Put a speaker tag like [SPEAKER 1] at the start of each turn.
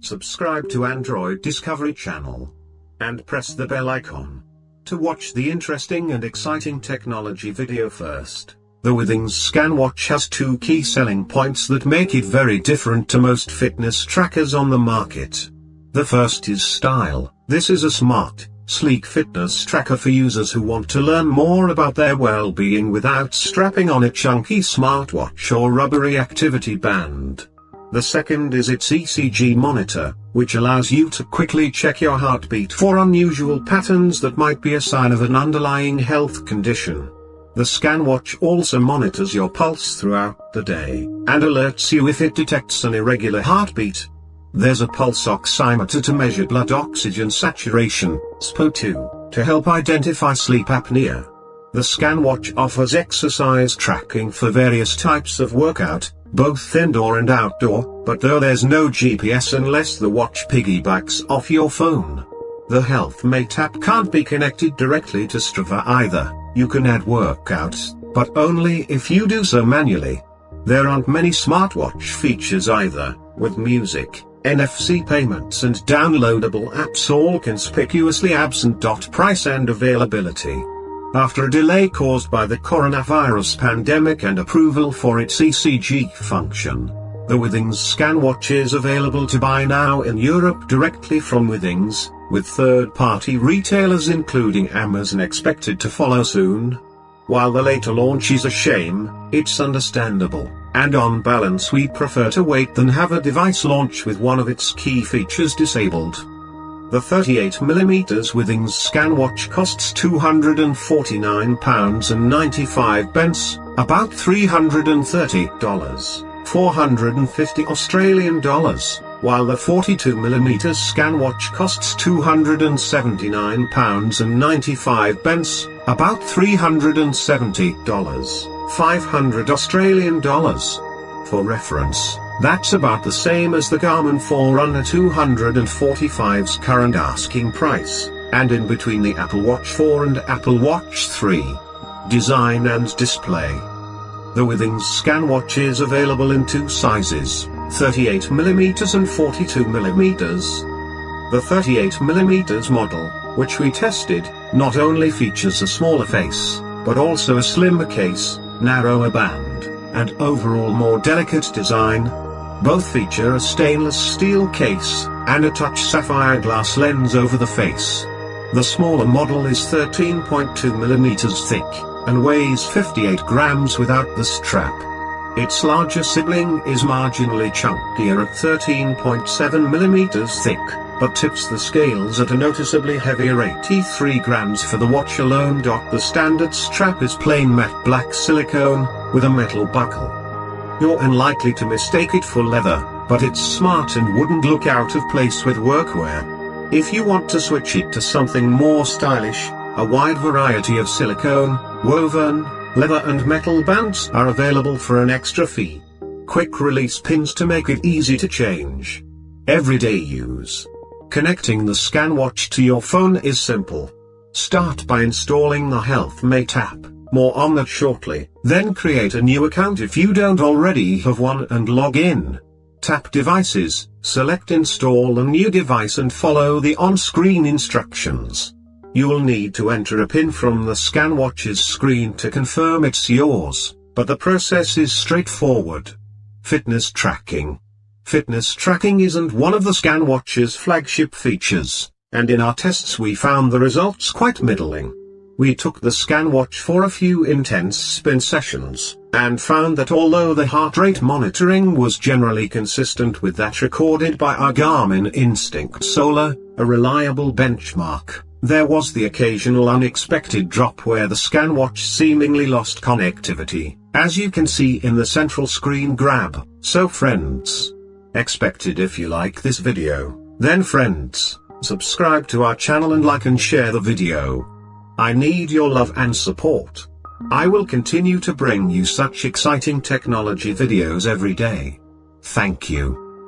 [SPEAKER 1] subscribe to Android Discovery Channel, and press the bell icon to watch the interesting and exciting technology video first. The Withings Scanwatch has two key selling points that make it very different to most fitness trackers on the market. The first is style. This is a smart, sleek fitness tracker for users who want to learn more about their well-being without strapping on a chunky smartwatch or rubbery activity band. The second is its ECG monitor, which allows you to quickly check your heartbeat for unusual patterns that might be a sign of an underlying health condition. The Scanwatch also monitors your pulse throughout the day, and alerts you if it detects an irregular heartbeat. There's a pulse oximeter to measure blood oxygen saturation, SpO2, to help identify sleep apnea. The Scanwatch offers exercise tracking for various types of workout, both indoor and outdoor, but there's no GPS unless the watch piggybacks off your phone. The HealthMate app can't be connected directly to Strava either. You can add workouts, but only if you do so manually. There aren't many smartwatch features either, with music, NFC payments and downloadable apps all conspicuously absent. Price and availability. After a delay caused by the coronavirus pandemic and approval for its ECG function, the Withings Scanwatch is available to buy now in Europe directly from Withings, with third-party retailers including Amazon expected to follow soon. While the later launch is a shame, it's understandable, and on balance we prefer to wait than have a device launch with one of its key features disabled. The 38mm Withings Scanwatch costs £249.95, about $330, 450 Australian dollars, while the 42mm Scanwatch costs £279.95, about $370, 500 Australian dollars. For reference, that's about the same as the Garmin Forerunner 245's current asking price, and in between the Apple Watch 4 and Apple Watch 3. Design and display. The Withings Scanwatch is available in two sizes, 38mm and 42mm. The 38mm model, which we tested, not only features a smaller face, but also a slimmer case, narrower band, and overall more delicate design. Both feature a stainless steel case, and a touch sapphire glass lens over the face. The smaller model is 13.2mm thick, and weighs 58 grams without the strap. Its larger sibling is marginally chunkier at 13.7mm thick, but tips the scales at a noticeably heavier 83 grams for the watch alone. The standard strap is plain matte black silicone, with a metal buckle. You're unlikely to mistake it for leather, but it's smart and wouldn't look out of place with workwear. If you want to switch it to something more stylish, a wide variety of silicone, woven, leather and metal bands are available for an extra fee. Quick release pins to make it easy to change. Everyday use. Connecting the Scanwatch to your phone is simple. Start by installing the HealthMate app, more on that shortly, then create a new account if you don't already have one and log in. Tap Devices, select Install a new device and follow the on-screen instructions. You'll need to enter a PIN from the Scanwatch's screen to confirm it's yours, but the process is straightforward. Fitness tracking. Fitness tracking isn't one of the Scanwatch's flagship features, and in our tests we found the results quite middling. We took the Scanwatch for a few intense spin sessions, and found that although the heart rate monitoring was generally consistent with that recorded by our Garmin Instinct Solar, a reliable benchmark, there was the occasional unexpected drop where the Scanwatch seemingly lost connectivity, as you can see in the central screen grab. So friends, expected. If you like this video, then friends, subscribe to our channel and like and share the video. I need your love and support. I will continue to bring you such exciting technology videos every day. Thank you.